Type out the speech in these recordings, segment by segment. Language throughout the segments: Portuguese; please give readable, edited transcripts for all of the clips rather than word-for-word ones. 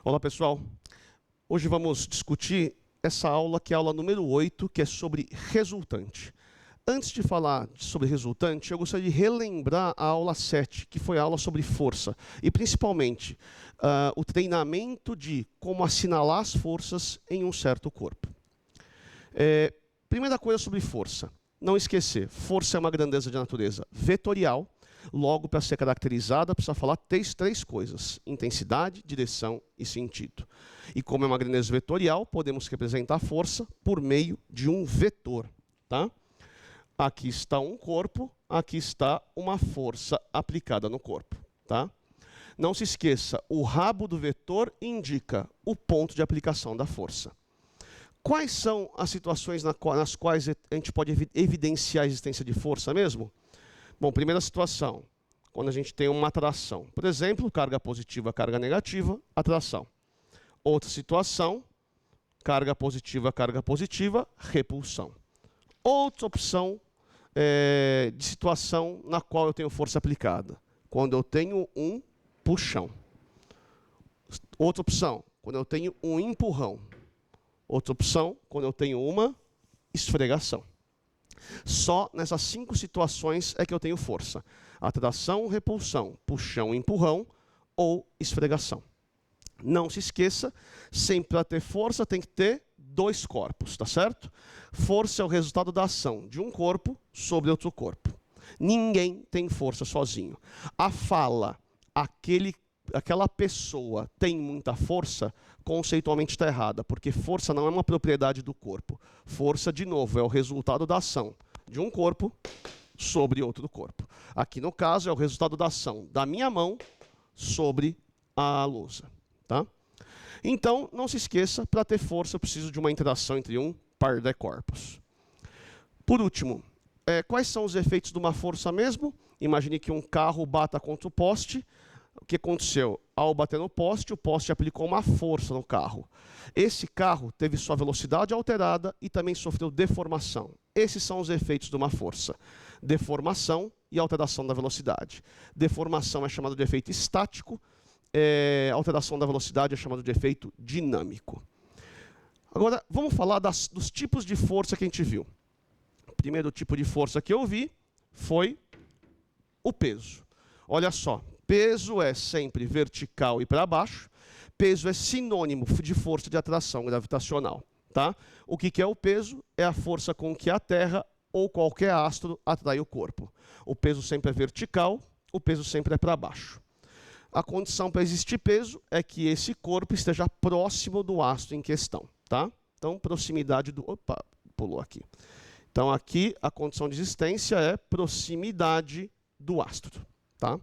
Olá, pessoal. Hoje vamos discutir essa aula, que é a aula número 8, que é sobre resultante. Antes de falar sobre resultante, eu gostaria de relembrar a aula 7, que foi a aula sobre força, e principalmente o treinamento de como assinalar as forças em um certo corpo. Primeira coisa sobre força. Não esquecer, força é uma grandeza de natureza vetorial. Logo, para ser caracterizada, precisa falar três coisas: intensidade, direção e sentido. E como é uma grandeza vetorial, podemos representar a força por meio de um vetor. Tá? Aqui está um corpo, aqui está uma força aplicada no corpo. Tá? Não se esqueça, o rabo do vetor indica o ponto de aplicação da força. Quais são as situações nas quais a gente pode evidenciar a existência de força mesmo? Bom, primeira situação, quando a gente tem uma atração. Por exemplo, carga positiva, carga negativa, atração. Outra situação, carga positiva, repulsão. Outra opção de situação na qual eu tenho força aplicada, quando eu tenho um puxão. Outra opção, quando eu tenho um empurrão. Outra opção, quando eu tenho uma esfregação. Só nessas 5 situações é que eu tenho força: atração, repulsão, puxão, empurrão ou esfregação. Não se esqueça, sempre para ter força tem que ter 2 corpos, tá certo? Força é o resultado da ação de um corpo sobre outro corpo. Ninguém tem força sozinho. A fala, aquela pessoa tem muita força, conceitualmente está errada, porque força não é uma propriedade do corpo. Força, de novo, é o resultado da ação de um corpo sobre outro corpo. Aqui, no caso, é o resultado da ação da minha mão sobre a lousa. Tá? Então, não se esqueça, para ter força, eu preciso de uma interação entre um par de corpos. Por último, quais são os efeitos de uma força mesmo? Imagine que um carro bata contra o poste. O que aconteceu? Ao bater no poste, o poste aplicou uma força no carro. Esse carro teve sua velocidade alterada e também sofreu deformação. Esses são os efeitos de uma força: deformação e alteração da velocidade. Deformação é chamado de efeito estático, alteração da velocidade é chamado de efeito dinâmico. Agora, vamos falar dos tipos de força que a gente viu. O primeiro tipo de força que eu vi foi o peso. Olha só. Peso é sempre vertical e para baixo. Peso é sinônimo de força de atração gravitacional. Tá? O que é o peso? É a força com que a Terra ou qualquer astro atrai o corpo. O peso sempre é vertical, o peso sempre é para baixo. A condição para existir peso é que esse corpo esteja próximo do astro em questão. Tá? Então, proximidade do... Opa, pulou aqui. Então, aqui a condição de existência é proximidade do astro. Tá?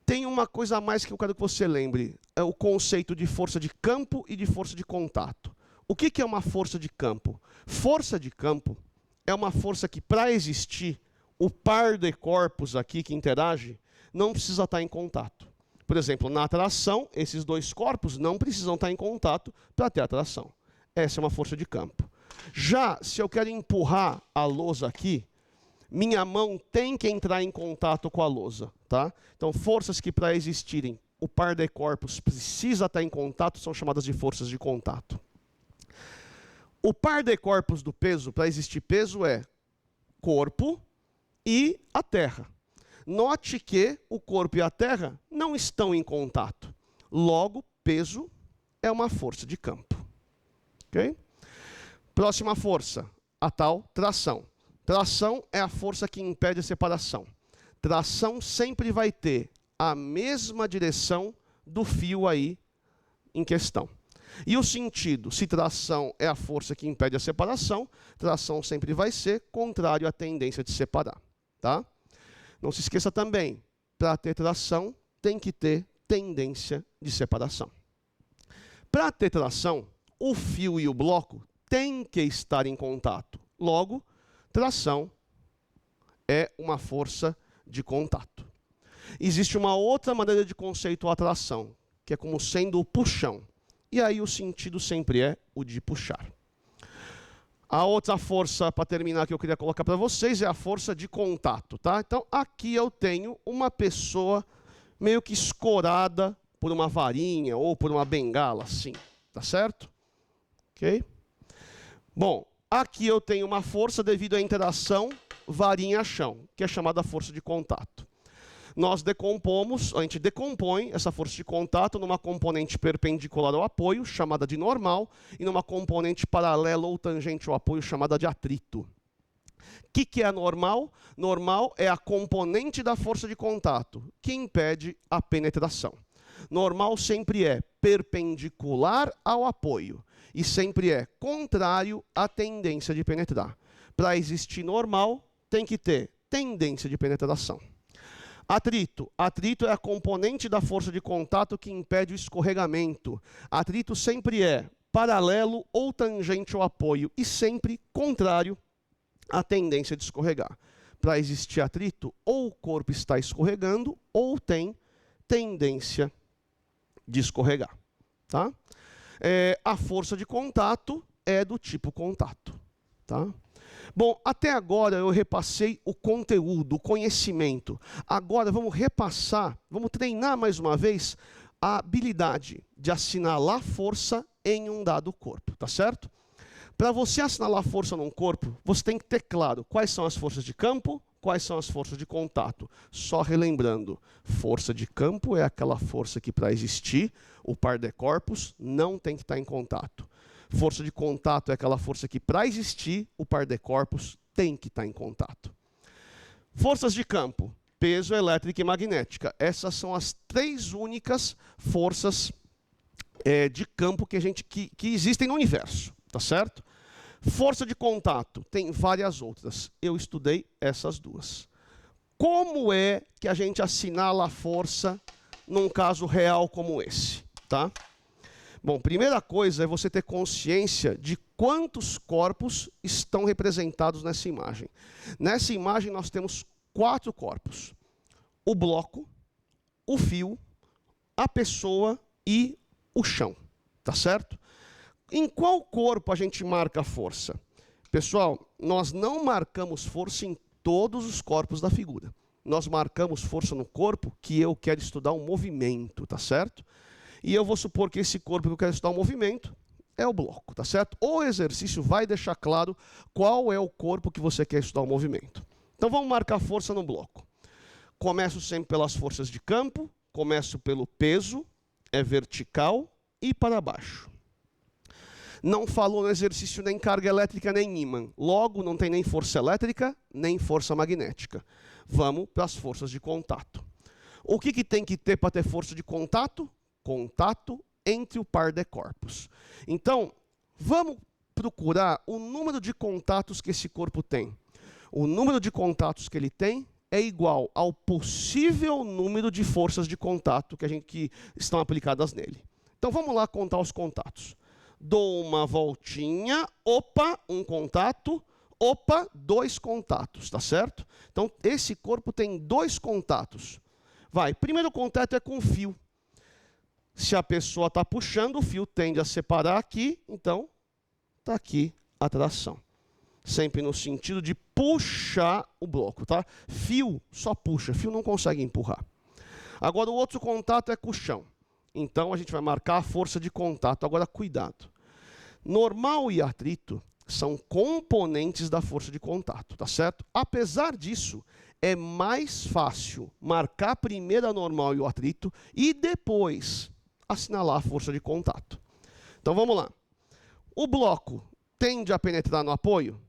Tem uma coisa a mais que eu quero que você lembre, é o conceito de força de campo e de força de contato. O que é uma força de campo? Força de campo é uma força que, para existir, o par de corpos aqui que interage não precisa estar em contato. Por exemplo, na atração, esses 2 corpos não precisam estar em contato para ter atração. Essa é uma força de campo. Já se eu quero empurrar a lousa aqui, minha mão tem que entrar em contato com a lousa. Tá? Então, forças que, para existirem, o par de corpos precisa estar em contato, são chamadas de forças de contato. O par de corpos do peso, para existir peso, é corpo e a Terra. Note que o corpo e a Terra não estão em contato. Logo, peso é uma força de campo. Okay? Próxima força, a tal tração. Tração é a força que impede a separação. Tração sempre vai ter a mesma direção do fio aí em questão. E o sentido, se tração é a força que impede a separação, tração sempre vai ser contrário à tendência de separar. Tá? Não se esqueça também, para ter tração, tem que ter tendência de separação. Para ter tração, o fio e o bloco têm que estar em contato. Logo, tração é uma força de contato. Existe uma outra maneira de conceituar a tração, que é como sendo o puxão. E aí o sentido sempre é o de puxar. A outra força, para terminar, que eu queria colocar para vocês, é a força de contato. Tá? Então, aqui eu tenho uma pessoa meio que escorada por uma varinha ou por uma bengala, assim, tá certo? Ok? Bom, aqui eu tenho uma força devido à interação varinha-chão, que é chamada força de contato. Nós decompomos, a gente decompõe essa força de contato numa componente perpendicular ao apoio, chamada de normal, e numa componente paralela ou tangente ao apoio, chamada de atrito. O que é a normal? Normal é a componente da força de contato que impede a penetração. Normal sempre é perpendicular ao apoio e sempre é contrário à tendência de penetrar. Para existir normal, tem que ter tendência de penetração. Atrito. Atrito é a componente da força de contato que impede o escorregamento. Atrito sempre é paralelo ou tangente ao apoio e sempre contrário à tendência de escorregar. Para existir atrito, ou o corpo está escorregando ou tem tendência de escorregar. Tá? A força de contato é do tipo contato. Tá? Bom, até agora eu repassei o conteúdo, o conhecimento. Agora vamos repassar, vamos treinar mais uma vez a habilidade de assinalar força em um dado corpo, tá certo? Para você assinalar força num corpo, você tem que ter claro quais são as forças de campo, quais são as forças de contato. Só relembrando, força de campo é aquela força que para existir, o par de corpos não tem que estar em contato. Força de contato é aquela força que, para existir, o par de corpos tem que estar em contato. Forças de campo, peso, elétrica e magnética. Essas são as três únicas forças de campo que existem no universo, tá certo? Força de contato, tem várias outras. Eu estudei essas duas. Como é que a gente assinala a força num caso real como esse, tá? Bom, primeira coisa é você ter consciência de quantos corpos estão representados nessa imagem. Nessa imagem nós temos 4 corpos. O bloco, o fio, a pessoa e o chão. Tá certo? Em qual corpo a gente marca a força? Pessoal, nós não marcamos força em todos os corpos da figura. Nós marcamos força no corpo que eu quero estudar um movimento, tá certo? E eu vou supor que esse corpo que eu quero estudar um movimento é o bloco, tá certo? O exercício vai deixar claro qual é o corpo que você quer estudar o movimento. Então vamos marcar força no bloco. Começo sempre pelas forças de campo, começo pelo peso, é vertical e para baixo. Não falou no exercício nem carga elétrica nem ímã. Logo, não tem nem força elétrica, nem força magnética. Vamos para as forças de contato. O que tem que ter para ter força de contato? Contato entre o par de corpos. Então, vamos procurar o número de contatos que esse corpo tem. O número de contatos que ele tem é igual ao possível número de forças de contato que estão aplicadas nele. Então, vamos lá contar os contatos. Dou uma voltinha, opa, um contato, opa, 2 contatos, tá certo? Então, esse corpo tem 2 contatos. Vai, primeiro contato é com o fio. Se a pessoa está puxando, o fio tende a separar aqui, então está aqui a tração. Sempre no sentido de puxar o bloco, tá? Fio só puxa, fio não consegue empurrar. Agora o outro contato é com o chão. Então a gente vai marcar a força de contato. Agora cuidado. Normal e atrito são componentes da força de contato, tá certo? Apesar disso, é mais fácil marcar primeiro a normal e o atrito e depois assinalar a força de contato. Então vamos lá. O bloco tende a penetrar no apoio?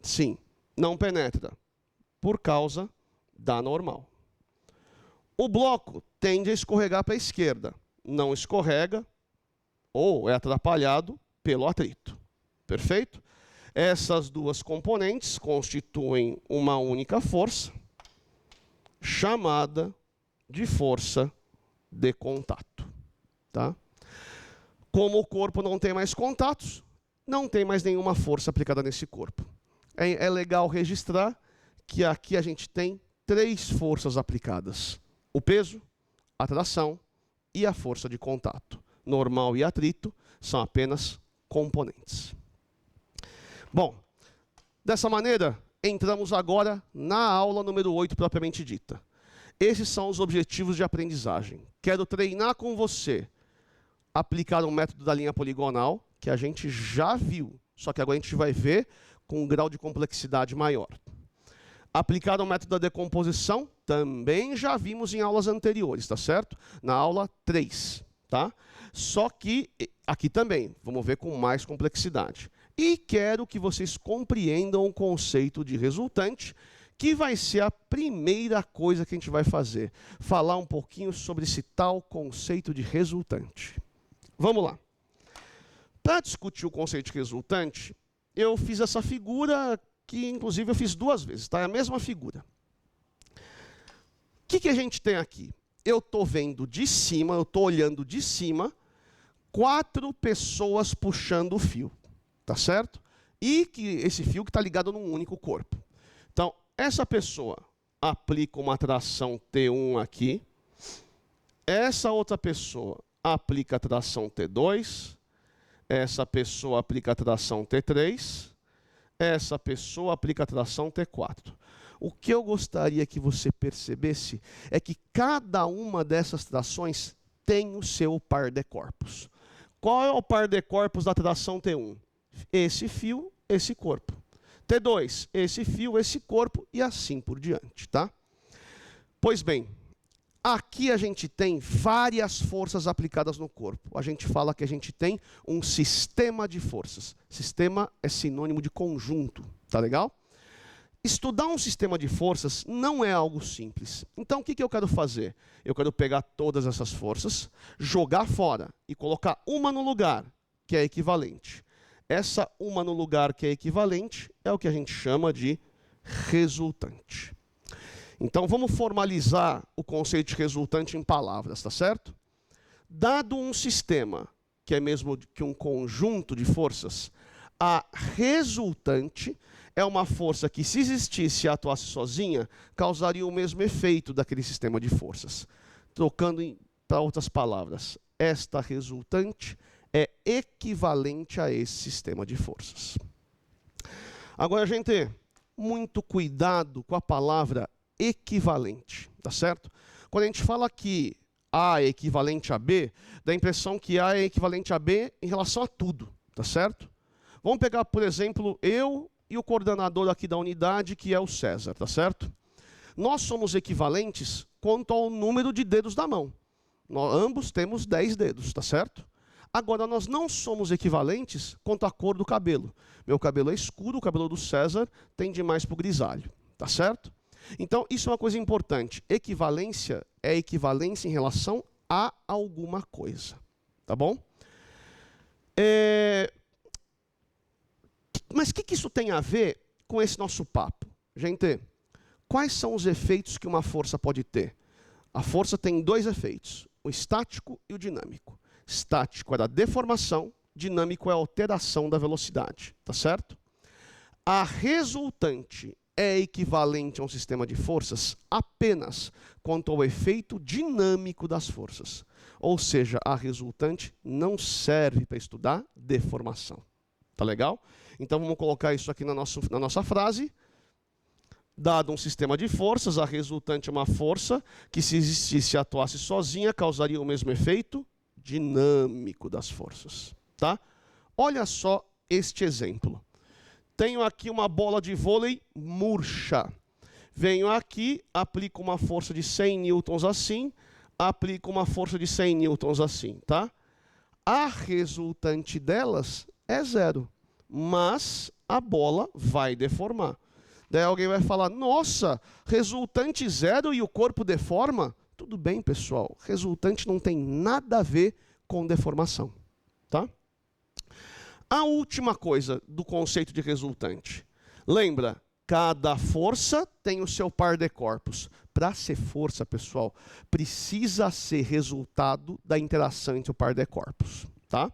Sim, não penetra, por causa da normal. O bloco tende a escorregar para a esquerda, não escorrega ou é atrapalhado pelo atrito. Perfeito? Essas duas componentes constituem uma única força, chamada de força de contato. Tá? Como o corpo não tem mais contatos, não tem mais nenhuma força aplicada nesse corpo. É legal registrar que aqui a gente tem 3 forças aplicadas. O peso, a tração e a força de contato. Normal e atrito são apenas componentes. Bom, dessa maneira, entramos agora na aula número 8 propriamente dita. Esses são os objetivos de aprendizagem. Quero treinar com você, aplicar um método da linha poligonal, que a gente já viu, só que agora a gente vai ver com um grau de complexidade maior. Aplicar o método da decomposição, também já vimos em aulas anteriores, tá certo? Na aula 3, tá? Só que aqui também, vamos ver com mais complexidade. E quero que vocês compreendam o conceito de resultante, que vai ser a primeira coisa que a gente vai fazer. Falar um pouquinho sobre esse tal conceito de resultante. Vamos lá. Para discutir o conceito de resultante, eu fiz essa figura que, inclusive, eu fiz 2 vezes, tá? É a mesma figura. O que a gente tem aqui? Eu estou vendo de cima, eu estou olhando de cima, 4 pessoas puxando o fio, tá certo? E que esse fio que está ligado num único corpo. Então, essa pessoa aplica uma tração T1 aqui, essa outra pessoa aplica a tração T2, essa pessoa aplica a tração T3, essa pessoa aplica a tração T4. O que eu gostaria que você percebesse é que cada uma dessas trações tem o seu par de corpos. Qual é o par de corpos da tração T1? Esse fio, esse corpo. T2, esse fio, esse corpo e assim por diante, tá? Pois bem, aqui a gente tem várias forças aplicadas no corpo. A gente fala que a gente tem um sistema de forças. Sistema é sinônimo de conjunto, tá legal? Estudar um sistema de forças não é algo simples. Então, o que eu quero fazer? Eu quero pegar todas essas forças, jogar fora e colocar uma no lugar, que é equivalente. Essa uma no lugar que é equivalente é o que a gente chama de resultante. Então, vamos formalizar o conceito de resultante em palavras, tá certo? Dado um sistema, que é mesmo que um conjunto de forças, a resultante é uma força que, se existisse e atuasse sozinha, causaria o mesmo efeito daquele sistema de forças. Trocando para outras palavras, esta resultante é equivalente a esse sistema de forças. Agora, gente, muito cuidado com a palavra equivalente, tá certo? Quando a gente fala que A é equivalente a B, dá a impressão que A é equivalente a B em relação a tudo, tá certo? Vamos pegar, por exemplo, eu e o coordenador aqui da unidade, que é o César, tá certo? Nós somos equivalentes quanto ao número de dedos da mão. Nós ambos temos 10 dedos, tá certo? Agora, nós não somos equivalentes quanto à cor do cabelo. Meu cabelo é escuro, o cabelo do César tende mais para o grisalho, tá certo? Então, isso é uma coisa importante. Equivalência é equivalência em relação a alguma coisa. Tá bom? Mas o que isso tem a ver com esse nosso papo? Gente, quais são os efeitos que uma força pode ter? A força tem 2 efeitos, o estático e o dinâmico. Estático é a deformação, dinâmico é a alteração da velocidade. Tá certo? A resultante é equivalente a um sistema de forças apenas quanto ao efeito dinâmico das forças. Ou seja, a resultante não serve para estudar deformação. Tá legal? Então vamos colocar isso aqui na nossa frase. Dado um sistema de forças, a resultante é uma força que, se existisse e atuasse sozinha, causaria o mesmo efeito dinâmico das forças. Tá? Olha só este exemplo. Tenho aqui uma bola de vôlei murcha. Venho aqui, aplico uma força de 100 newtons assim, aplico uma força de 100 newtons assim, tá? A resultante delas é 0, mas a bola vai deformar. Daí alguém vai falar, nossa, resultante 0 e o corpo deforma? Tudo bem, pessoal, resultante não tem nada a ver com deformação, tá? A última coisa do conceito de resultante. Lembra, cada força tem o seu par de corpos. Para ser força, pessoal, precisa ser resultado da interação entre o par de corpos. Tá?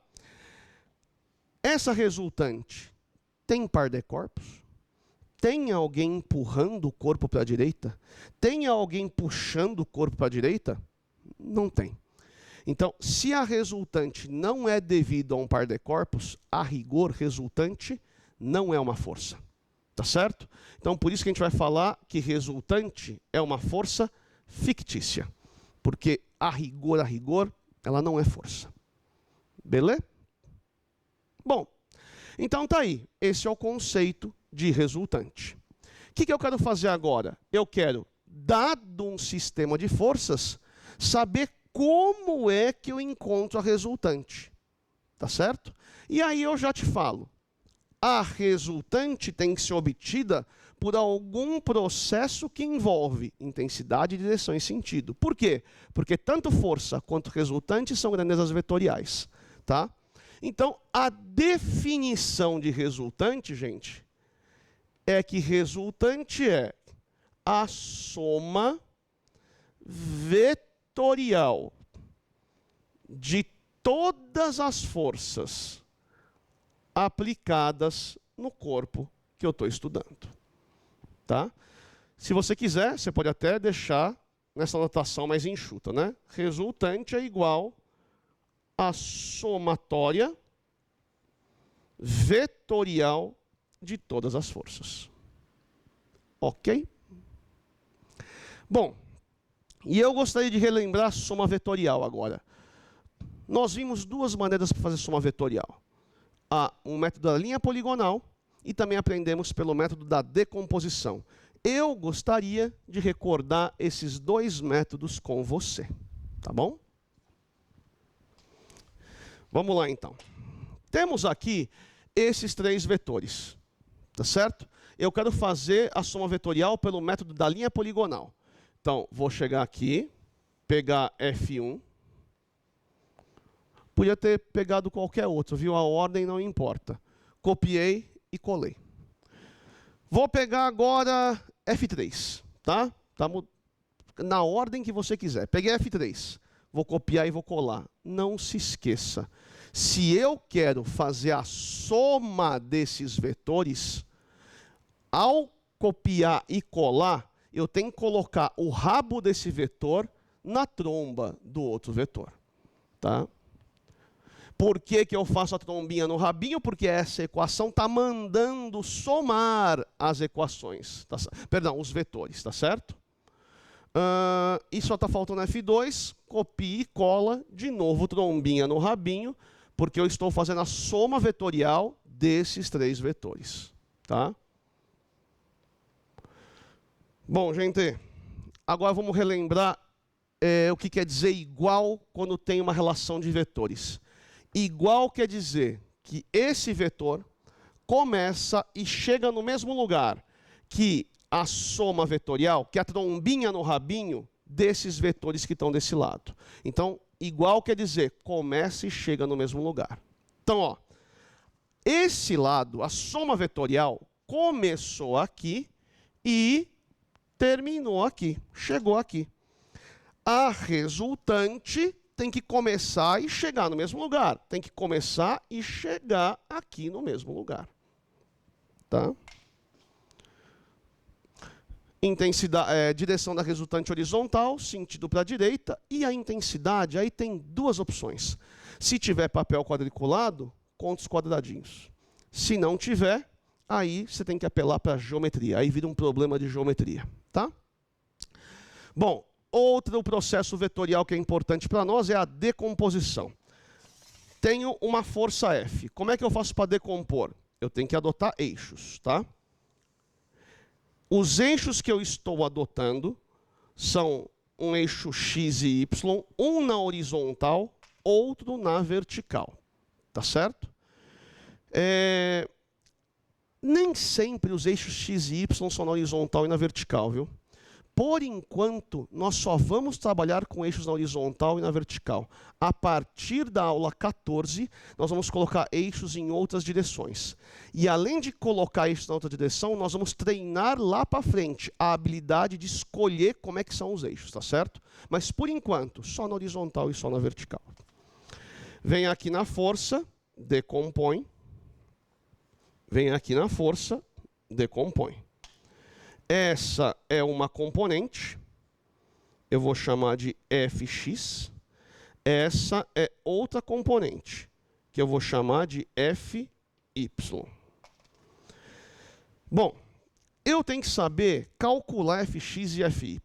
Essa resultante tem par de corpos? Tem alguém empurrando o corpo para a direita? Tem alguém puxando o corpo para a direita? Não tem. Então, se a resultante não é devido a um par de corpos, a rigor, resultante não é uma força. Tá certo? Então, por isso que a gente vai falar que resultante é uma força fictícia. Porque a rigor, ela não é força. Beleza? Bom, então tá aí. Esse é o conceito de resultante. O que eu quero fazer agora? Eu quero, dado um sistema de forças, saber como é que eu encontro a resultante. Tá certo? E aí eu já te falo. A resultante tem que ser obtida por algum processo que envolve intensidade, direção e sentido. Por quê? Porque tanto força quanto resultante são grandezas vetoriais. Tá? Então, a definição de resultante, gente, é que resultante é a soma vetorial de todas as forças aplicadas no corpo que eu estou estudando. Tá? Se você quiser, você pode até deixar nessa notação mais enxuta, né? Resultante é igual a somatória vetorial de todas as forças. Ok? Bom, e eu gostaria de relembrar a soma vetorial agora. Nós vimos duas maneiras para fazer soma vetorial. Há um método da linha poligonal e também aprendemos pelo método da decomposição. Eu gostaria de recordar esses dois métodos com você. Tá bom? Vamos lá, então. Temos aqui esses três vetores. Tá certo? Eu quero fazer a soma vetorial pelo método da linha poligonal. Então, vou chegar aqui, pegar F1. Podia ter pegado qualquer outro, viu? A ordem não importa. Copiei e colei. Vou pegar agora F3, tá? Na ordem que você quiser. Peguei F3. Vou copiar e vou colar. Não se esqueça. Se eu quero fazer a soma desses vetores, ao copiar e colar, eu tenho que colocar o rabo desse vetor na tromba do outro vetor. Tá? Por que eu faço a trombinha no rabinho? Porque essa equação está mandando somar as equações. Tá? Perdão, os vetores, tá certo? E só está faltando F2, copia e cola, de novo trombinha no rabinho, porque eu estou fazendo a soma vetorial desses três vetores. Tá? Bom, gente, agora vamos relembrar o que quer dizer igual quando tem uma relação de vetores. Igual quer dizer que esse vetor começa e chega no mesmo lugar que a soma vetorial, que é a trombinha no rabinho desses vetores que estão desse lado. Então, igual quer dizer, começa e chega no mesmo lugar. Então, ó, esse lado, a soma vetorial, começou aqui e terminou aqui, chegou aqui. A resultante tem que começar e chegar no mesmo lugar. Tem que começar e chegar aqui no mesmo lugar. Tá? Intensidade, direção da resultante horizontal, sentido para a direita, e a intensidade, aí tem duas opções. Se tiver papel quadriculado, conta os quadradinhos. Se não tiver, aí você tem que apelar para a geometria. Aí vira um problema de geometria. Tá? Bom, outro processo vetorial que é importante para nós é a decomposição. Tenho uma força F. Como é que eu faço para decompor? Eu tenho que adotar eixos. Tá? Os eixos que eu estou adotando são um eixo x e y, um na horizontal, outro na vertical. Tá certo? Nem sempre os eixos x e y são na horizontal e na vertical, viu? Por enquanto, nós só vamos trabalhar com eixos na horizontal e na vertical. A partir da aula 14, nós vamos colocar eixos em outras direções. E além de colocar eixos na outra direção, nós vamos treinar lá para frente a habilidade de escolher como é que são os eixos, tá certo? Mas por enquanto, só na horizontal e só na vertical. Vem aqui na força, decompõe. Vem aqui na força, decompõe. Essa é uma componente, eu vou chamar de Fx. Essa é outra componente, que eu vou chamar de Fy. Bom, eu tenho que saber calcular Fx e Fy.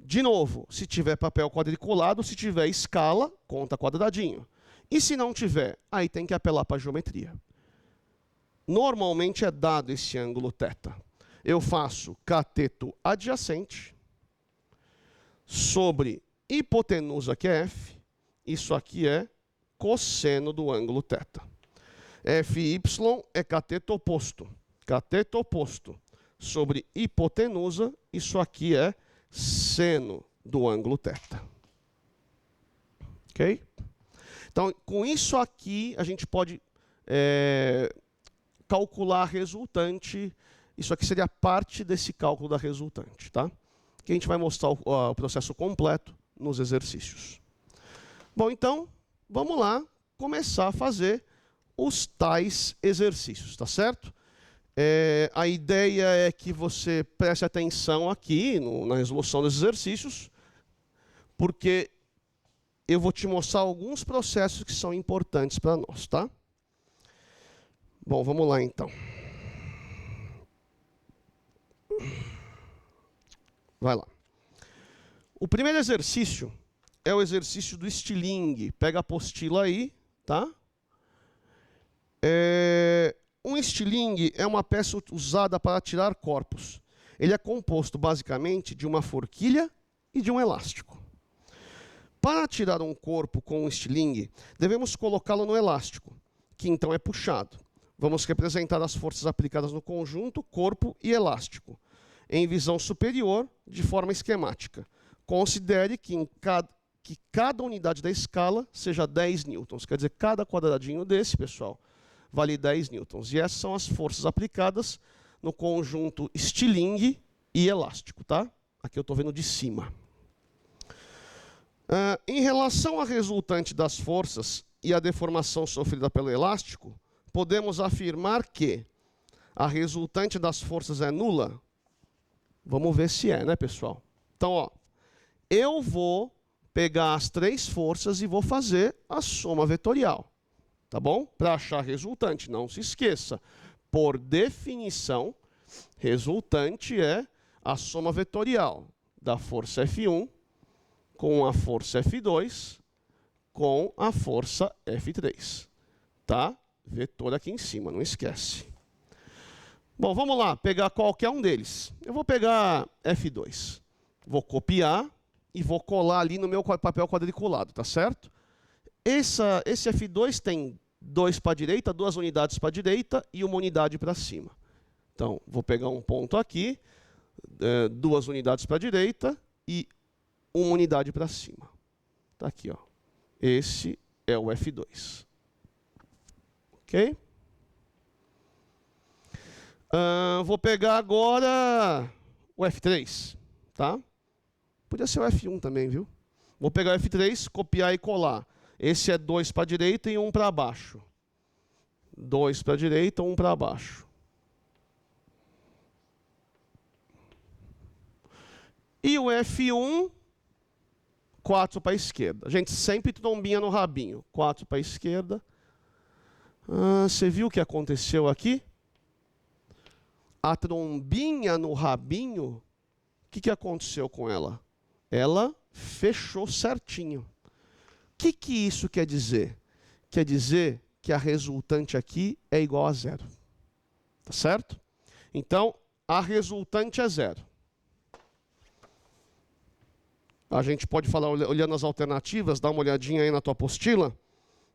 De novo, se tiver papel quadriculado, se tiver escala, conta quadradinho. E se não tiver, aí tem que apelar para a geometria. Normalmente é dado esse ângulo θ. Eu faço cateto adjacente sobre hipotenusa, que é F. Isso aqui é cosseno do ângulo θ. FY é cateto oposto. Cateto oposto sobre hipotenusa, isso aqui é seno do ângulo θ. Ok? Então, com isso aqui, a gente pode calcular a resultante. Isso aqui seria parte desse cálculo da resultante, tá? Que a gente vai mostrar o processo completo nos exercícios. Bom, então, vamos lá começar a fazer os tais exercícios, tá certo? A ideia é que você preste atenção aqui na resolução dos exercícios, porque eu vou te mostrar alguns processos que são importantes para nós, tá? Bom, vamos lá então. Vai lá. O primeiro exercício é o exercício do estilingue. Pega a apostila aí, tá? Um estilingue é uma peça usada para tirar corpos. Ele é composto basicamente de uma forquilha e de um elástico. Para tirar um corpo com um estilingue, devemos colocá-lo no elástico, que então é puxado. Vamos representar as forças aplicadas no conjunto, corpo e elástico, em visão superior, de forma esquemática. Considere que cada unidade da escala seja 10 newtons. Quer dizer, cada quadradinho desse, pessoal, vale 10 newtons. E essas são as forças aplicadas no conjunto estilingue e elástico, tá? Aqui eu estou vendo de cima. Em relação à resultante das forças e a deformação sofrida pelo elástico, podemos afirmar que a resultante das forças é nula? Vamos ver se é, né, pessoal? Então, ó, eu vou pegar as três forças e vou fazer a soma vetorial. Tá bom? Para achar a resultante, não se esqueça. Por definição, resultante é a soma vetorial da força F1 com a força F2 com a força F3. Tá? Vetor aqui em cima, não esquece. Bom, vamos lá, pegar qualquer um deles. Eu vou pegar F2. Vou copiar e vou colar ali no meu papel quadriculado, tá certo? Esse F2 tem 2 para a direita, 2 unidades para a direita e 1 unidade para cima. Então, vou pegar um ponto aqui, 2 unidades para a direita e 1 unidade para cima. Está aqui, ó. Esse é o F2. Ok? Vou pegar agora o F3, tá? Podia ser o F1 também, viu? Vou pegar o F3, copiar e colar. Esse é 2 para a direita e 1 para baixo. 2 para a direita, 1 para baixo. E o F1, 4 para a esquerda. Gente, sempre trombinha no rabinho. 4 para a esquerda. Você viu o que aconteceu aqui? A trombinha no rabinho, o que aconteceu com ela? Ela fechou certinho. O que isso quer dizer? Quer dizer que a resultante aqui é igual a 0. Tá certo? Então, a resultante é 0. A gente pode falar, olhando as alternativas, dá uma olhadinha aí na tua apostila,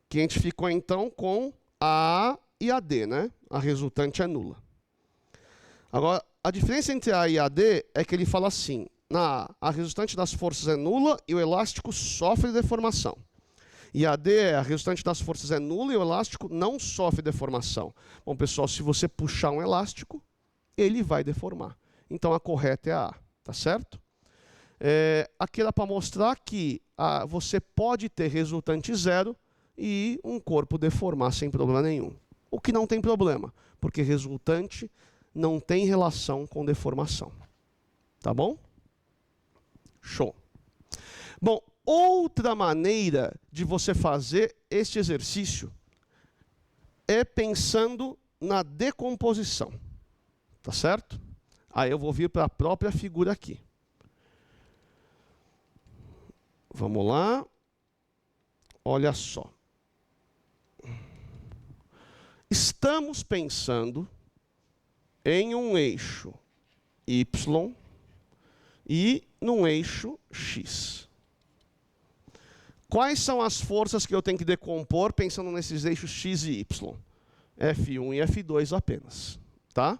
que a gente ficou então com a A e a D, né? A resultante é nula. Agora, a diferença entre A e a D é que ele fala assim, na A, a resultante das forças é nula e o elástico sofre deformação. E a D é a resultante das forças é nula e o elástico não sofre deformação. Bom, pessoal, se você puxar um elástico, ele vai deformar. Então, a correta é a A, tá certo? Aqui era para mostrar que você pode ter resultante 0 e um corpo deformar sem problema nenhum. O que não tem problema, porque resultante não tem relação com deformação. Tá bom? Show. Bom, outra maneira de você fazer este exercício é pensando na decomposição. Tá certo? Aí eu vou vir para a própria figura aqui. Vamos lá. Olha só. Estamos pensando em um eixo Y e num eixo X. Quais são as forças que eu tenho que decompor pensando nesses eixos X e Y? F1 e F2 apenas, tá?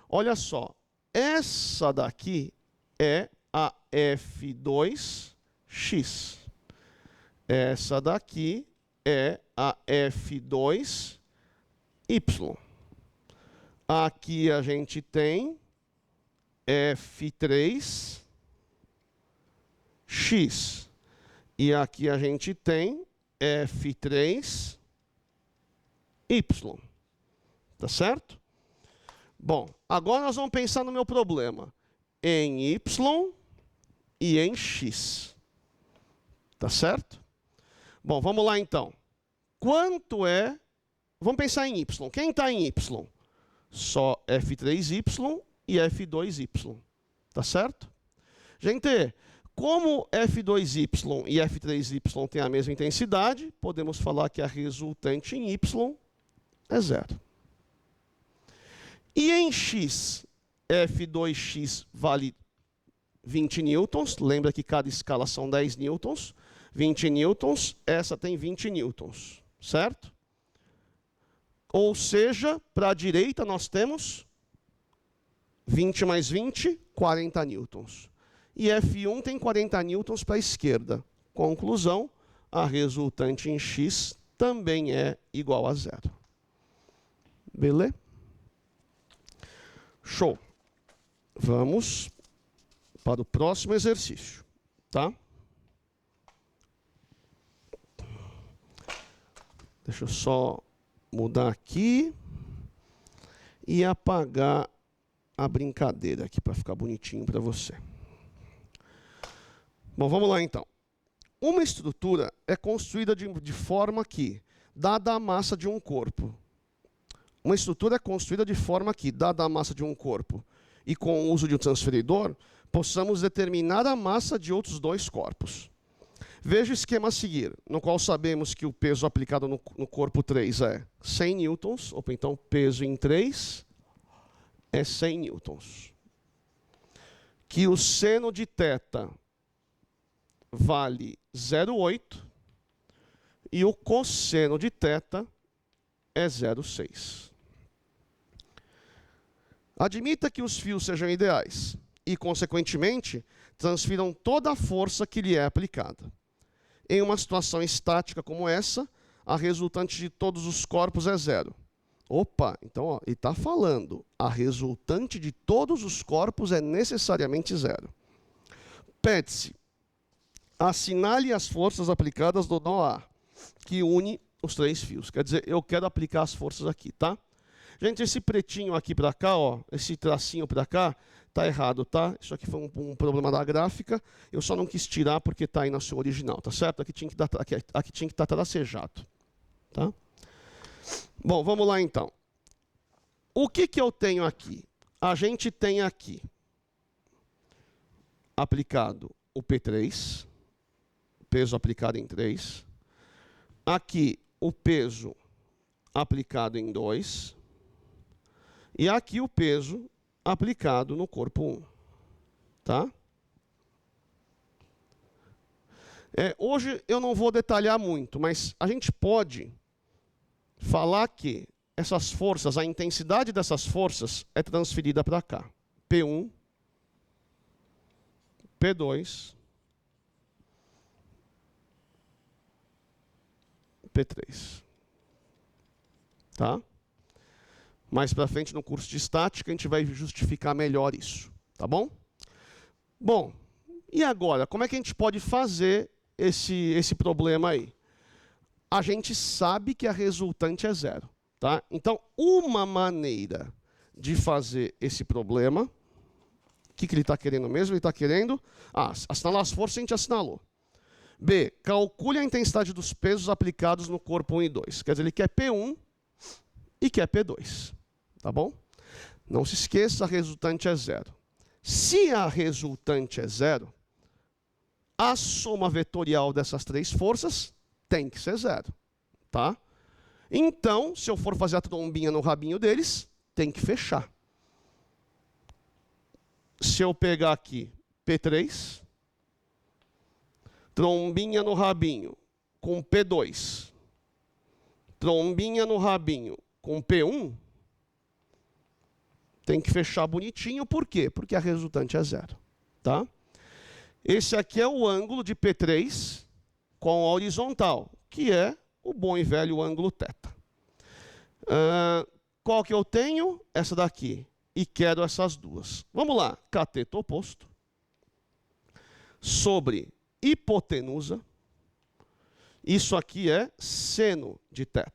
Olha só, essa daqui é a F2X. Essa daqui é a F2Y. Aqui a gente tem F3X. E aqui a gente tem F3Y. Tá certo? Bom, agora nós vamos pensar no meu problema em Y e em X. Tá certo? Bom, vamos lá então. Quanto é... Vamos pensar em Y. Quem está em Y? Só F3Y e F2Y. Tá certo? Gente, como F2Y e F3Y têm a mesma intensidade, podemos falar que a resultante em Y é zero. E em X, F2X vale 20 newtons. Lembra que cada escala são 10 newtons. 20 newtons, essa tem 20 newtons. Certo? Ou seja, para a direita nós temos 20 mais 20, 40 newtons. E F1 tem 40 newtons para a esquerda. Conclusão, a resultante em X também é igual a zero. Beleza? Show. Vamos para o próximo exercício, tá? Deixa eu só mudar aqui e apagar a brincadeira aqui para ficar bonitinho para você. Bom, vamos lá então. Uma estrutura é construída de forma que, dada a massa de um corpo, uma estrutura é construída de forma que, dada a massa de um corpo e com o uso de um transferidor, possamos determinar a massa de outros dois corpos. Veja o esquema a seguir, no qual sabemos que o peso aplicado no corpo 3 é 100 newtons, ou então peso em 3 é 100 newtons. Que o seno de θ vale 0,8 e o cosseno de θ é 0,6. Admita que os fios sejam ideais e, consequentemente, transfiram toda a força que lhe é aplicada. Em uma situação estática como essa, a resultante de todos os corpos é zero. Opa, então ó, ele está falando, a resultante de todos os corpos é necessariamente zero. Pede-se, assinale as forças aplicadas no nó A, que une os três fios. Quer dizer, eu quero aplicar as forças aqui, tá? Gente, esse pretinho aqui para cá, ó, esse tracinho para cá, tá errado, tá? Isso aqui foi um problema da gráfica. Eu só não quis tirar porque tá aí na sua original, tá certo? Aqui tinha que estar tracejado, tá? Bom, vamos lá então. O que eu tenho aqui? A gente tem aqui aplicado o P3, peso aplicado em 3. Aqui o peso aplicado em 2. E aqui o peso aplicado no corpo 1. Tá? Hoje eu não vou detalhar muito, mas a gente pode falar que essas forças, a intensidade dessas forças é transferida para cá. P1, P2, P3. Tá? Mais para frente, no curso de estática, a gente vai justificar melhor isso. Tá bom? Bom, e agora? Como é que a gente pode fazer esse problema aí? A gente sabe que a resultante é zero. Tá? Então, uma maneira de fazer esse problema, o que ele está querendo mesmo? Ele está querendo assinalar as forças, a gente assinalou. B, calcule a intensidade dos pesos aplicados no corpo 1 e 2. Quer dizer, ele quer P1 e quer P2. Tá bom? Não se esqueça, a resultante é zero. Se a resultante é zero, a soma vetorial dessas três forças tem que ser zero. Tá? Então, se eu for fazer a trombinha no rabinho deles, tem que fechar. Se eu pegar aqui P3, trombinha no rabinho com P2, trombinha no rabinho com P1, tem que fechar bonitinho. Por quê? Porque a resultante é zero. Tá? Esse aqui é o ângulo de P3 com a horizontal, que é o bom e velho ângulo θ. Qual que eu tenho? Essa daqui. E quero essas duas. Vamos lá. Cateto oposto sobre hipotenusa. Isso aqui é seno de θ.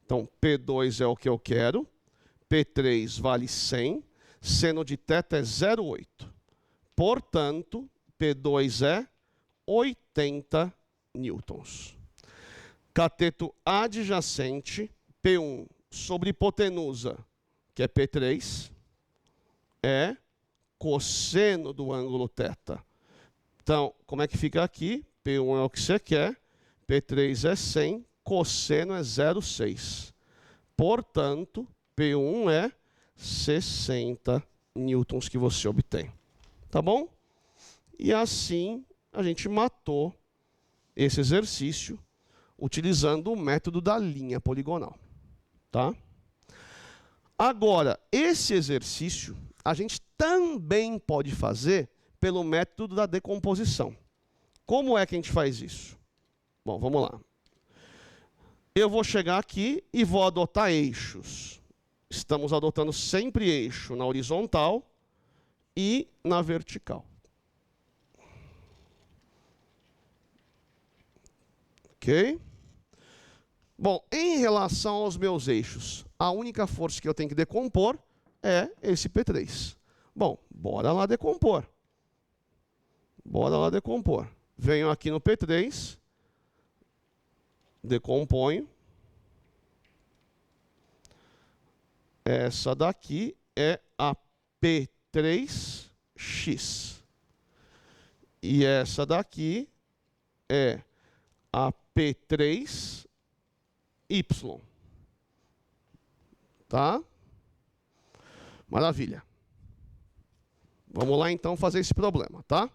Então, P2 é o que eu quero. P3 vale 100. Seno de θ é 0,8. Portanto, P2 é 80 newtons. Cateto adjacente, P1 sobre hipotenusa, que é P3, é cosseno do ângulo θ. Então, como é que fica aqui? P1 é o que você quer, P3 é 100, cosseno é 0,6. Portanto, P1 é 60 newtons que você obtém. Tá bom? E assim a gente matou esse exercício utilizando o método da linha poligonal. Tá? Agora, esse exercício a gente também pode fazer pelo método da decomposição. Como é que a gente faz isso? Bom, vamos lá. Eu vou chegar aqui e vou adotar eixos. Estamos adotando sempre eixo na horizontal e na vertical. Ok? Bom, em relação aos meus eixos, a única força que eu tenho que decompor é esse P3. Bom, bora lá decompor. Bora lá decompor. Venho aqui no P3, decomponho. Essa daqui é a P3X. E essa daqui é a P3Y. Tá? Maravilha. Vamos lá então fazer esse problema, tá?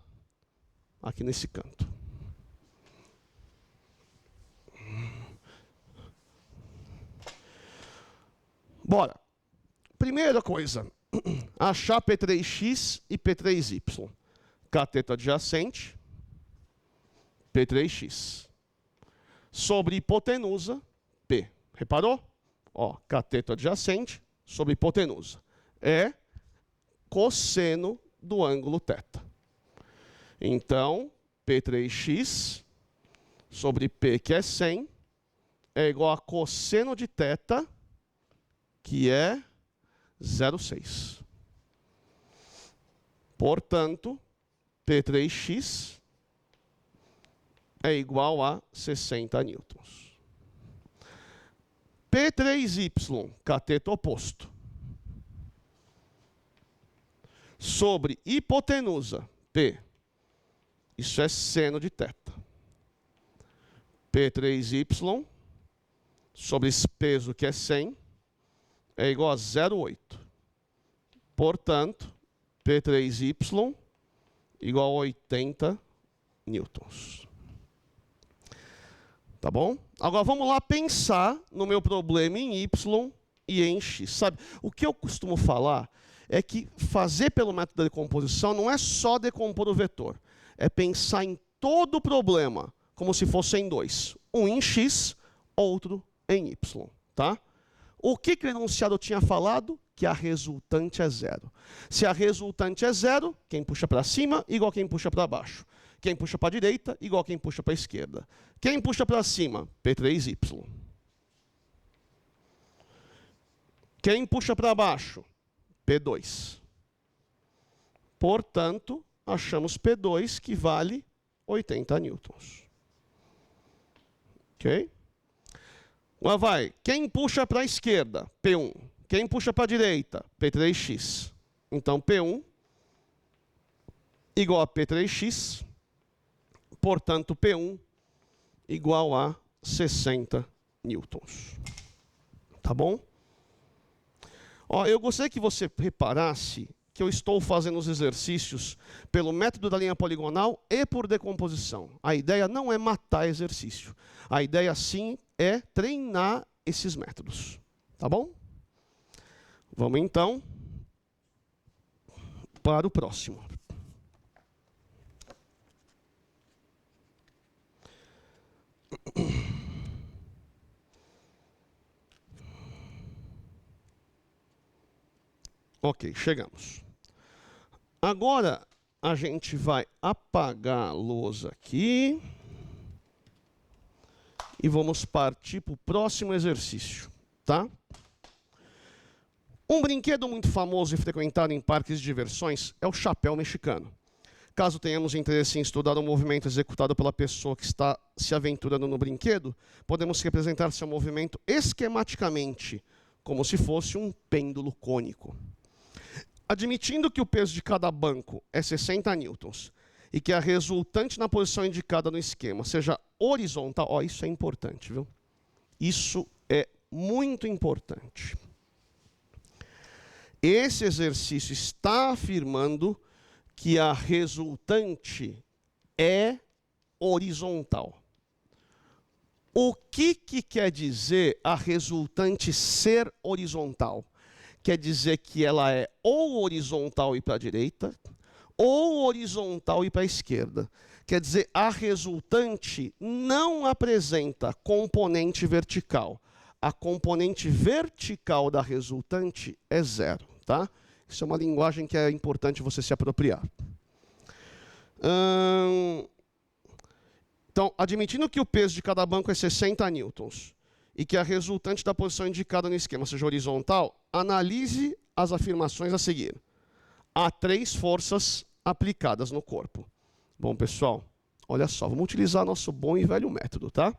Aqui nesse canto. Bora. Primeira coisa, achar P3x e P3y. Cateto adjacente, P3x. Sobre hipotenusa, P. Reparou? Ó, cateto adjacente sobre hipotenusa. É cosseno do ângulo θ. Então, P3x sobre P, que é 100, é igual a cosseno de θ, que é 0,6. Portanto, P3x é igual a 60 newtons. P3y, cateto oposto, sobre hipotenusa, P, isso é seno de θ. P3y sobre esse peso que é 100 é igual a 0,8. Portanto, P3y igual a 80 newtons. Tá bom? Agora vamos lá pensar no meu problema em y e em x. Sabe, o que eu costumo falar é que fazer pelo método da decomposição não é só decompor o vetor. É pensar em todo o problema como se fossem dois. Um em x, outro em y. Tá? O que o enunciado tinha falado? Que a resultante é zero. Se a resultante é zero, quem puxa para cima igual quem puxa para baixo. Quem puxa para a direita igual quem puxa para a esquerda. Quem puxa para cima? P3y. Quem puxa para baixo? P2. Portanto, achamos P2 que vale 80 newtons. Ok? Agora vai. Quem puxa para a esquerda? P1. Quem puxa para a direita? P3x. Então, P1 igual a P3x Portanto, P1 igual a 60 newtons. Tá bom? Ó, eu gostaria que você reparasse que eu estou fazendo os exercícios pelo método da linha poligonal e por decomposição. A ideia não é matar exercício. A ideia, sim, é treinar esses métodos. Tá bom? Vamos, então, para o próximo. Ok, chegamos. Agora, a gente vai apagar a lousa aqui. E vamos partir para o próximo exercício, tá? Um brinquedo muito famoso e frequentado em parques de diversões é o chapéu mexicano. Caso tenhamos interesse em estudar o movimento executado pela pessoa que está se aventurando no brinquedo, podemos representar seu movimento esquematicamente, como se fosse um pêndulo cônico. Admitindo que o peso de cada banco é 60 newtons e que a resultante na posição indicada no esquema seja horizontal, ó, isso é importante, viu? Isso é muito importante. Esse exercício está afirmando que a resultante é horizontal. O que quer dizer a resultante ser horizontal? Quer dizer que ela é ou horizontal e para a direita, ou horizontal e para a esquerda. Quer dizer, a resultante não apresenta componente vertical. A componente vertical da resultante é zero, tá? Isso é uma linguagem que é importante você se apropriar. Então, admitindo que o peso de cada banco é 60 newtons e que a resultante da posição indicada no esquema seja horizontal, analise as afirmações a seguir. Há 3 forças aplicadas no corpo. Bom, pessoal, olha só, vamos utilizar nosso bom e velho método, tá?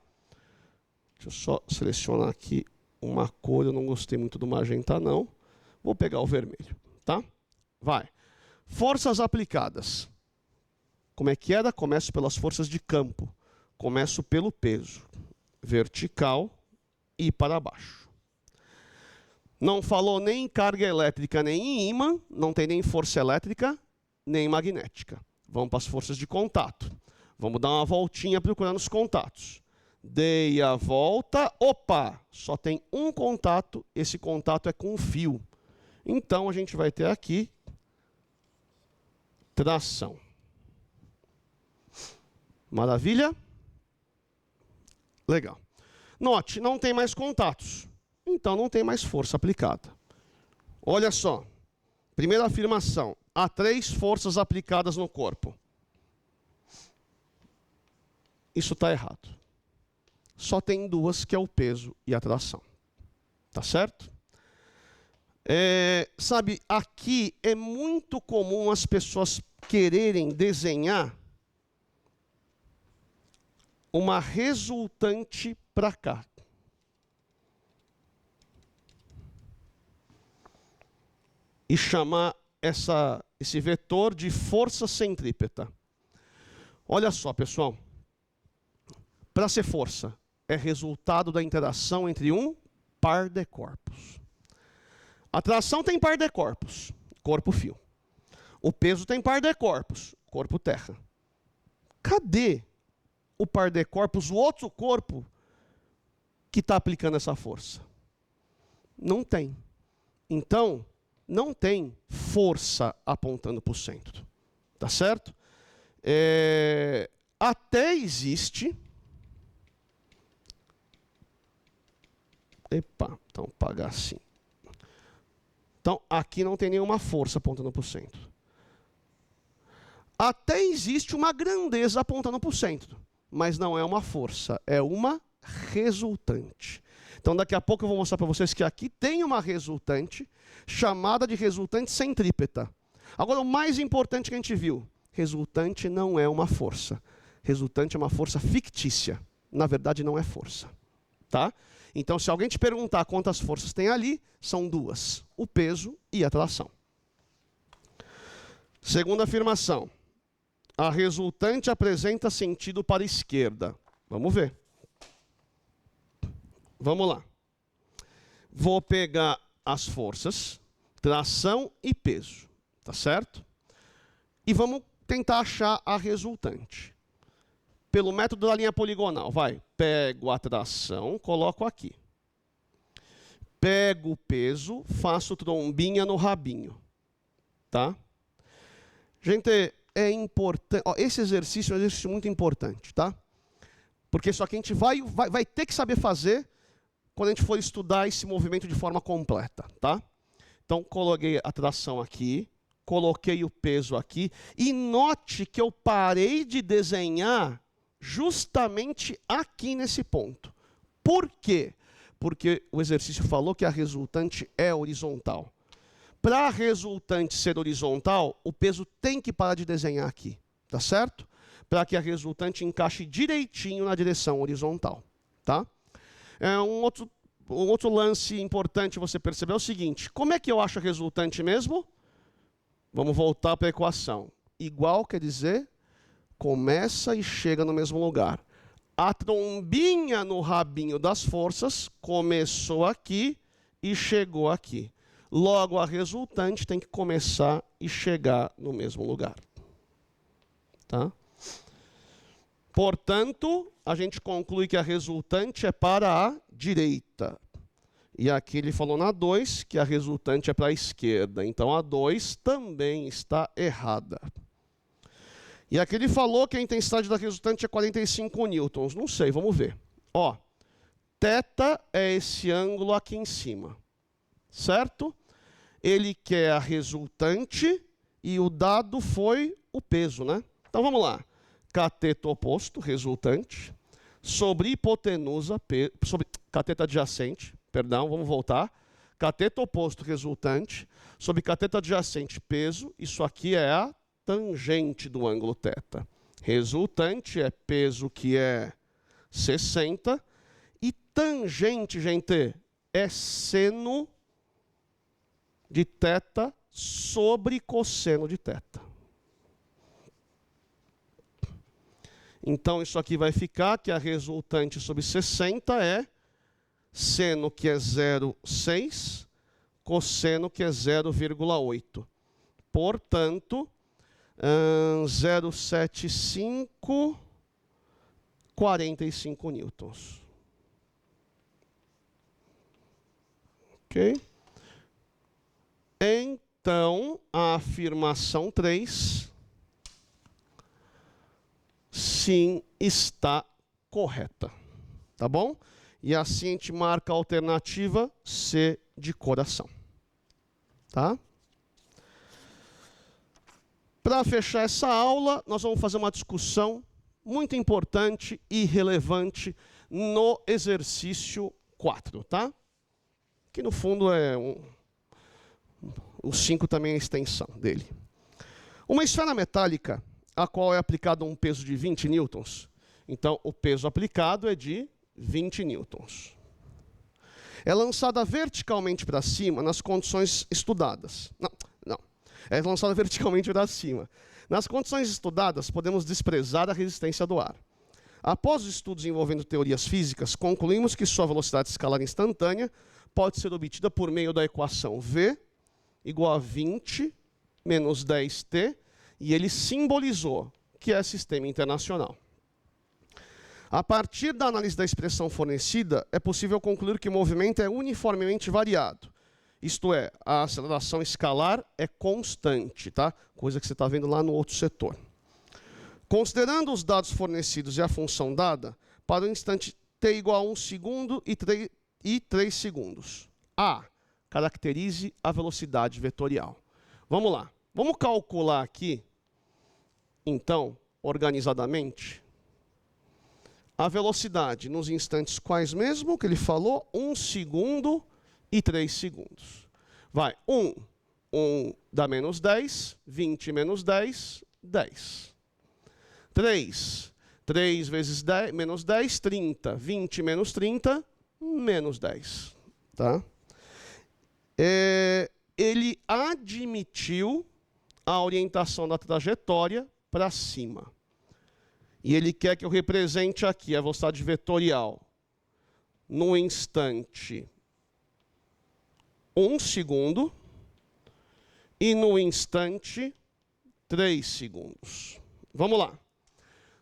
Deixa eu só selecionar aqui uma cor, eu não gostei muito do magenta, não. Vou pegar o vermelho, tá? Vai. Forças aplicadas. Como é que era? Começo pelas forças de campo. Começo pelo peso. Vertical e para baixo. Não falou nem em carga elétrica, nem em ímã, não tem nem força elétrica, nem magnética. Vamos para as forças de contato. Vamos dar uma voltinha procurando os contatos. Dei a volta, opa, só tem um contato, esse contato é com um fio. Então, a gente vai ter aqui tração. Maravilha? Legal. Note, não tem mais contatos. Então, não tem mais força aplicada. Olha só. Primeira afirmação. Há 3 forças aplicadas no corpo. Isso está errado. Só tem 2, que é o peso e a tração. Tá certo? Sabe, aqui é muito comum as pessoas quererem desenhar uma resultante para cá. E chamar esse vetor de força centrípeta. Olha só, pessoal. Para ser força, é resultado da interação entre um par de corpos. A tração tem par de corpos, corpo-fio. O peso tem par de corpos, corpo-terra. Cadê o par de corpos, o outro corpo que está aplicando essa força? Não tem. Então, não tem força apontando para o centro. Tá certo? Até existe... Epa, então pagar assim. Então, aqui não tem nenhuma força apontando para o centro. Até existe uma grandeza apontando para o centro, mas não é uma força, é uma resultante. Então, daqui a pouco eu vou mostrar para vocês que aqui tem uma resultante, chamada de resultante centrípeta. Agora, o mais importante que a gente viu, resultante não é uma força. Resultante é uma força fictícia. Na verdade, não é força. Tá? Então, se alguém te perguntar quantas forças tem ali, são 2. O peso e a tração. Segunda afirmação. a resultante apresenta sentido para a esquerda. Vamos ver. Vamos lá. Vou pegar as forças, tração e peso, tá certo? E vamos tentar achar a resultante. Pelo método da linha poligonal, vai. Pego a tração, coloco aqui. Pego o peso, faço trombinha no rabinho. Tá? Gente, é importante. Ó, esse exercício é um exercício muito importante, tá? Porque só que a gente vai ter que saber fazer quando a gente for estudar esse movimento de forma completa, tá? Então, coloquei a tração aqui, coloquei o peso aqui, e note que eu parei de desenhar justamente aqui nesse ponto. Por quê? Porque o exercício falou que a resultante é horizontal. Para a resultante ser horizontal, o peso tem que parar de desenhar aqui, tá certo? Para que a resultante encaixe direitinho na direção horizontal, tá? Um outro lance importante você perceber é o seguinte: como é que eu acho a resultante mesmo? Vamos voltar para a equação. Igual quer dizer, começa e chega no mesmo lugar. A trombinha no rabinho das forças começou aqui e chegou aqui. Logo, a resultante tem que começar e chegar no mesmo lugar. Tá? Portanto, a gente conclui que a resultante é para a direita. E aqui ele falou na 2 que a resultante é para a esquerda. Então, a 2 também está errada. E aqui ele falou que a intensidade da resultante é 45 newtons. Não sei, vamos ver. Ó, θ é esse ângulo aqui em cima. Certo? Ele quer a resultante e o dado foi o peso, né? Então, vamos lá. Cateto oposto, resultante, sobre hipotenusa, sobre cateto adjacente, perdão, vamos voltar. Cateto oposto, resultante, sobre cateto adjacente, peso. Isso aqui é a tangente do ângulo θ. Resultante é peso, que é 60. E tangente, gente, é seno de θ sobre cosseno de θ. Então, isso aqui vai ficar que a resultante sobre 60 é seno, que é 0,6, cosseno, que é 0,8. Portanto, 0,75, 45 newtons. Ok? Então, a afirmação 3... sim, está correta. Tá bom? E assim a gente marca a alternativa C de coração. Tá? Para fechar essa aula, nós vamos fazer uma discussão muito importante e relevante no exercício 4, tá? Que no fundo é o 5 também é a extensão dele. Uma esfera metálica a qual é aplicado um peso de 20 newtons. Então, o peso aplicado é de 20 newtons. É lançada verticalmente para cima nas condições estudadas. Não. É lançada verticalmente para cima. Nas condições estudadas, podemos desprezar a resistência do ar. Após os estudos envolvendo teorias físicas, concluímos que sua velocidade escalar instantânea pode ser obtida por meio da equação V igual a 20 menos 10t, e ele simbolizou que é sistema internacional. A partir da análise da expressão fornecida, é possível concluir que o movimento é uniformemente variado. Isto é, a aceleração escalar é constante, tá? Coisa que você está vendo lá no outro setor. Considerando os dados fornecidos e a função dada, para o instante t igual a 1 segundo e 3 segundos. A. Caracterize a velocidade vetorial. Vamos lá. Vamos calcular aqui, então, organizadamente, a velocidade nos instantes quais mesmo que ele falou? 1 segundo e 3 segundos. Vai, 1 dá menos 10, 20 menos 10, 10. 3 vezes 10, menos 10, 30. 20 menos 30, menos 10. Tá? Ele admitiu a orientação da trajetória para cima. E ele quer que eu represente aqui a velocidade vetorial no instante 1 segundo e no instante 3 segundos. Vamos lá.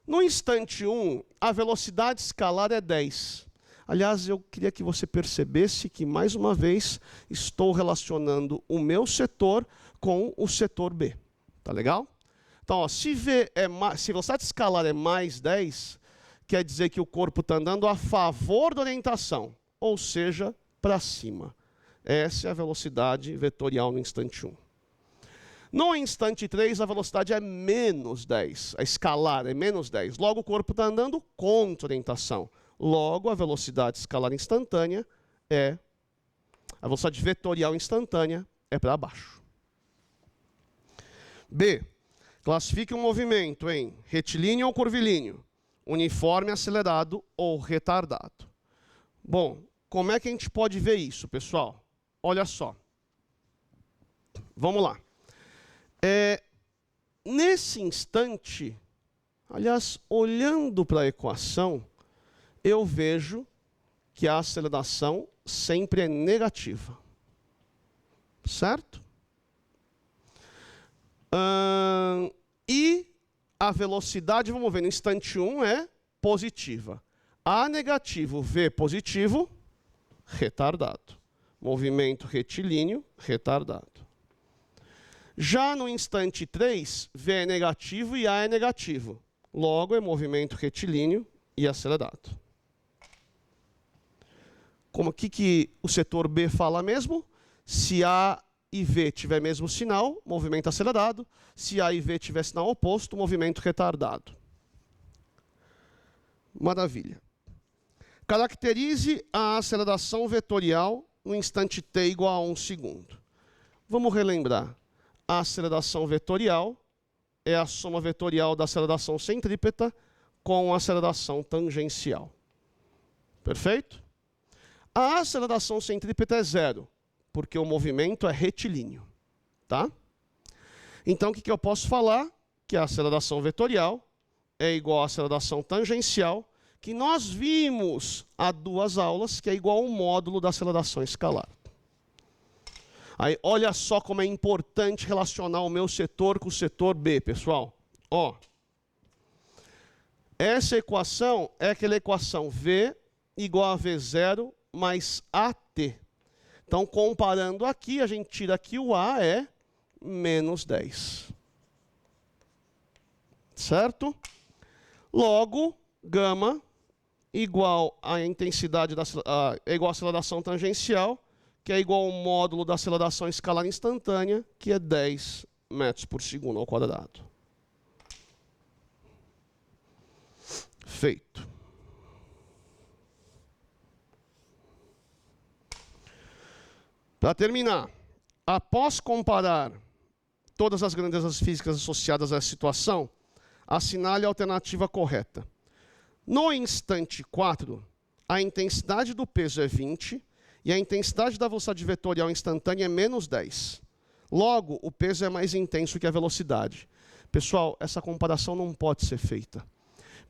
No instante 1, a velocidade escalar é 10. Aliás, eu queria que você percebesse que, mais uma vez, estou relacionando o meu setor com o setor B. Tá legal? Então, ó, se a velocidade escalar é mais 10, quer dizer que o corpo está andando a favor da orientação, ou seja, para cima. Essa é a velocidade vetorial no instante 1. No instante 3, a velocidade é menos 10. A escalar é menos 10. Logo, o corpo está andando contra a orientação. Logo, a velocidade escalar instantânea é... A velocidade vetorial instantânea é para baixo. B. Classifique um movimento em retilíneo ou curvilíneo, uniforme, acelerado ou retardado. Bom, como é que a gente pode ver isso, pessoal? Olha só. Vamos lá. Nesse instante, aliás, olhando para a equação, eu vejo que a aceleração sempre é negativa. Certo? E a velocidade, vamos ver, no instante 1 é positiva. A negativo, V positivo, retardado. Movimento retilíneo, retardado. Já no instante 3, V é negativo e A é negativo. Logo, é movimento retilíneo e acelerado. Como que o setor B fala mesmo? Se A e V tiver mesmo sinal, movimento acelerado. Se A e V tiver sinal oposto, movimento retardado. Maravilha. Caracterize a aceleração vetorial no instante t igual a 1 segundo. Vamos relembrar. A aceleração vetorial é a soma vetorial da aceleração centrípeta com a aceleração tangencial. Perfeito? A aceleração centrípeta é 0, porque o movimento é retilíneo. Tá? Então, o que eu posso falar? Que a aceleração vetorial é igual à aceleração tangencial, que nós vimos há 2 aulas, que é igual ao módulo da aceleração escalar. Aí, olha só como é importante relacionar o meu setor com o setor B, pessoal. Ó, essa equação é aquela equação V igual a V0 mais AT. Então, comparando aqui, a gente tira aqui o A é menos 10. Certo? Logo, gama igual à intensidade é igual à aceleração tangencial, que é igual ao módulo da aceleração escalar instantânea, que é 10 metros por segundo ao quadrado. Feito. Para terminar, após comparar todas as grandezas físicas associadas à situação, assinale a alternativa correta. No instante 4, a intensidade do peso é 20 e a intensidade da velocidade vetorial instantânea é menos 10. Logo, o peso é mais intenso que a velocidade. Pessoal, essa comparação não pode ser feita.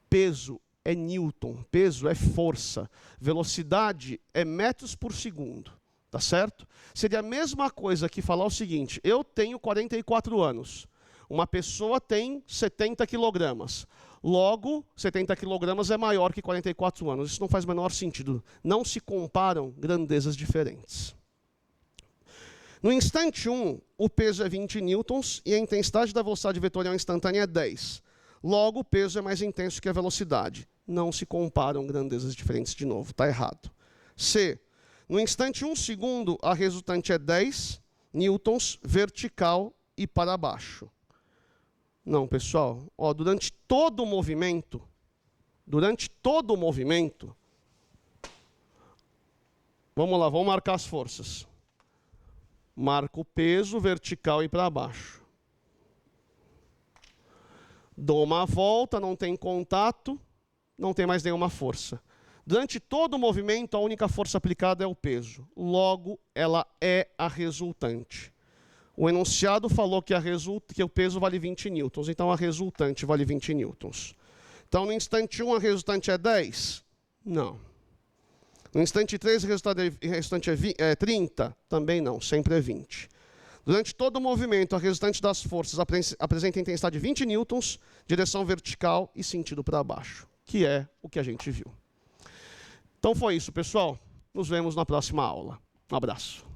Peso é Newton, peso é força, velocidade é metros por segundo. Tá certo? Seria a mesma coisa que falar o seguinte: eu tenho 44 anos, uma pessoa tem 70 quilogramas. Logo, 70 quilogramas é maior que 44 anos. Isso não faz o menor sentido. Não se comparam grandezas diferentes. No instante 1, o peso é 20 newtons e a intensidade da velocidade vetorial instantânea é 10. Logo, o peso é mais intenso que a velocidade. Não se comparam grandezas diferentes de novo. Está errado. C. No instante 1 segundo, a resultante é 10 newtons vertical e para baixo. Não, pessoal. Ó, durante todo o movimento, vamos lá, vamos marcar as forças. Marco o peso vertical e para baixo. Dou uma volta, não tem contato, não tem mais nenhuma força. Durante todo o movimento, a única força aplicada é o peso. Logo, ela é a resultante. O enunciado falou que o peso vale 20 newtons, então a resultante vale 20 newtons. Então, no instante 1, a resultante é 10? Não. No instante 3, a resultante é 30? Também não, sempre é 20. Durante todo o movimento, a resultante das forças apresenta intensidade de 20 newtons, direção vertical e sentido para baixo, que é o que a gente viu. Então foi isso, pessoal. Nos vemos na próxima aula. Um abraço.